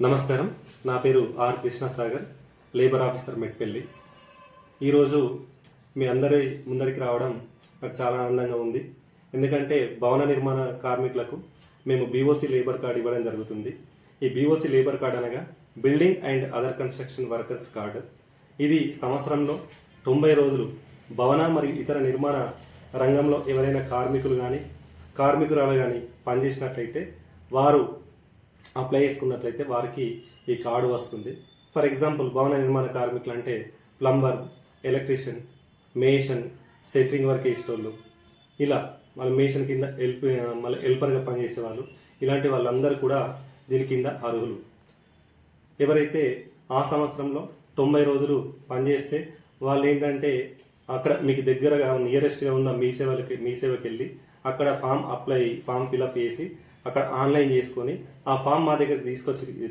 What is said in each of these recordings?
నమస్కారం. నా పేరు R Krishnasagar, labour officer Metpally. ఈరోజు మీ అందరి ముందరికి రావడం నాకు చాలా ఆనందంగా ఉంది. ఎందుకంటే భవన నిర్మాణ కార్మికులకు మేము బీఓసీ లేబర్ కార్డు ఇవ్వడం జరుగుతుంది. ఈ బీఓసీ లేబర్ కార్డు అనగా building and other construction workers card. ఇది సంవత్సరంలో 90 రోజులు భవన మరియు ఇతర నిర్మాణ రంగంలో ఎవరైనా కార్మికులు కానీ కార్మికురాలు కానీ పనిచేసినట్లయితే వారు అప్లై చేసుకున్నట్లయితే వారికి ఈ కార్డు వస్తుంది. ఫర్ ఎగ్జాంపుల్ భవన నిర్మాణ కార్మికులు అంటే ప్లంబర్, ఎలక్ట్రీషియన్, మేషన్, సెంట్రింగ్ వర్క్ చేసేటోళ్ళు, ఇలా వాళ్ళ మేషన్ కింద మళ్ళీ హెల్పర్గా పనిచేసే వాళ్ళు, ఇలాంటి వాళ్ళందరూ కూడా దీని కింద అర్హులు. ఎవరైతే ఆ సంవత్సరంలో 90 రోజులు పనిచేస్తే వాళ్ళు ఏంటంటే అక్కడ మీకు దగ్గరగా నియరెస్ట్గా ఉన్న మీ సేవకి వెళ్ళి అక్కడ ఫామ్ ఫిలప్ చేసి అక్కడ ఆన్లైన్ చేసుకొని ఆ ఫామ్ మా దగ్గర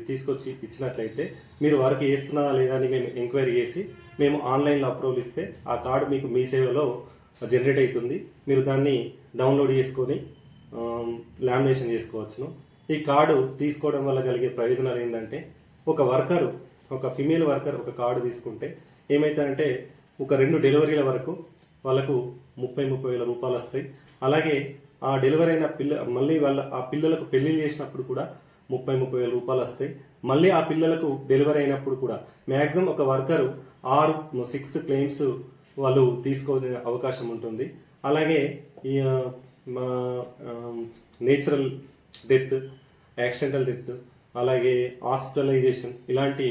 తీసుకొచ్చి ఇచ్చినట్లయితే మీరు వర్క్ చేస్తున్నారా లేదా అని మేము ఎంక్వైరీ చేసి మేము ఆన్లైన్లో అప్రూవల్ ఇస్తే ఆ కార్డు మీకు మీ సేవలో జనరేట్ అవుతుంది. మీరు దాన్ని డౌన్లోడ్ చేసుకొని లామినేషన్ చేసుకోవచ్చును. ఈ కార్డు తీసుకోవడం వల్ల కలిగే ప్రయోజనాలు ఏంటంటే ఒక ఫిమేల్ వర్కర్ ఒక కార్డు తీసుకుంటే ఏమవుతుందంటే ఒక 2 డెలివరీల వరకు వాళ్ళకు 30,000 వేల రూపాయలు వస్తాయి. అలాగే ఆ డెలివరీ అయిన మళ్ళీ ఆ పిల్లలకు పెళ్లిళ్ళు చేసినప్పుడు కూడా 30,000 వేల రూపాయలు వస్తాయి. మళ్ళీ ఆ పిల్లలకు డెలివరీ అయినప్పుడు కూడా మ్యాక్సిమం ఒక వర్కరు 6 క్లెయిమ్స్ వాళ్ళు తీసుకోవే అవకాశం ఉంటుంది. అలాగే ఈ నేచురల్ డెత్, యాక్సిడెంటల్ డెత్, అలాగే హాస్పిటలైజేషన్ ఇలాంటి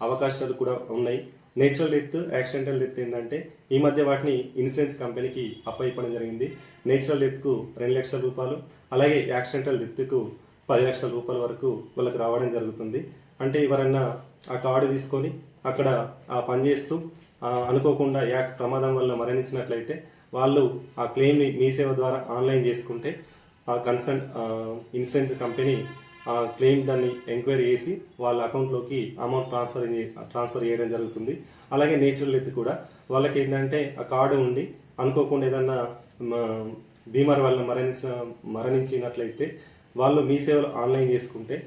అవకాశాలు కూడా ఉన్నాయి. నేచురల్ డెత్, యాక్సిడెంటల్ డెత్ ఏంటంటే ఈ మధ్య వాటిని ఇన్సూరెన్స్ కంపెనీకి అప్పయిపోవడం జరిగింది. నేచురల్ డెత్కు 2 లక్షల రూపాయలు, అలాగే యాక్సిడెంటల్ డెత్కు 10 లక్షల రూపాయల వరకు వాళ్ళకి రావడం జరుగుతుంది. అంటే ఎవరన్నా ఆ కార్డు తీసుకొని అక్కడ ఆ పని చేస్తూ అనుకోకుండా ప్రమాదం వల్ల మరణించినట్లయితే వాళ్ళు ఆ క్లెయిమ్ని మీ సేవ ద్వారా ఆన్లైన్ చేసుకుంటే ఆ కన్సర్న్ ఇన్సూరెన్స్ కంపెనీ ఆ క్లెయిమ్ దాన్ని ఎంక్వైరీ చేసి వాళ్ళ అకౌంట్లోకి అమౌంట్ ట్రాన్స్ఫర్ చేయడం జరుగుతుంది. అలాగే నేచురల్ డెత్ కూడా వాళ్ళకి ఏంటంటే ఆ కార్డు ఉండి అనుకోకుండా ఏదన్నా బీమార్ వల్ల మరణించినట్లయితే వాళ్ళు మీ సేవలు ఆన్లైన్ చేసుకుంటే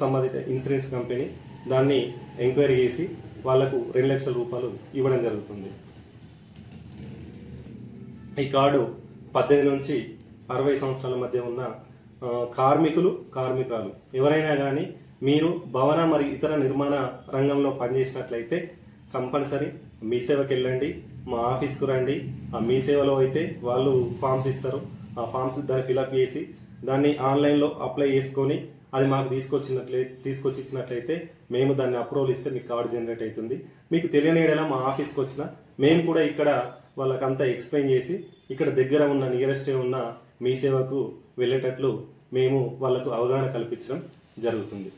సంబంధిత ఇన్సూరెన్స్ కంపెనీ దాన్ని ఎంక్వైరీ చేసి వాళ్లకు 2 లక్షల రూపాయలు ఇవ్వడం జరుగుతుంది. ఈ కార్డు 18 నుంచి 60 సంవత్సరాల మధ్య ఉన్న కార్మికురాలు ఎవరైనా కానీ మీరు భవన మరియు ఇతర నిర్మాణ రంగంలో పనిచేసినట్లయితే కంపల్సరీ మీ సేవకి వెళ్ళండి, మా ఆఫీస్కు రండి. ఆ మీ సేవలో అయితే వాళ్ళు ఫామ్స్ ఇస్తారు. ఆ ఫామ్స్ దాన్ని ఫిలప్ చేసి దాన్ని ఆన్లైన్లో అప్లై చేసుకొని అది మాకు తీసుకొచ్చి ఇచ్చినట్లయితే మేము దాన్ని అప్రూవల్ ఇస్తే మీకు కార్డు జనరేట్ అవుతుంది. మీకు తెలియని ఏడలా మా ఆఫీస్కి వచ్చినా మేము కూడా ఇక్కడ వాళ్ళకంతా ఎక్స్ప్లెయిన్ చేసి ఇక్కడ దగ్గర ఉన్న నియరెస్ట్గా ఉన్న మీ సేవకు వెళ్ళేటట్లు మేము వాళ్లకు అవగాహన కల్పించడం జరుగుతుంది.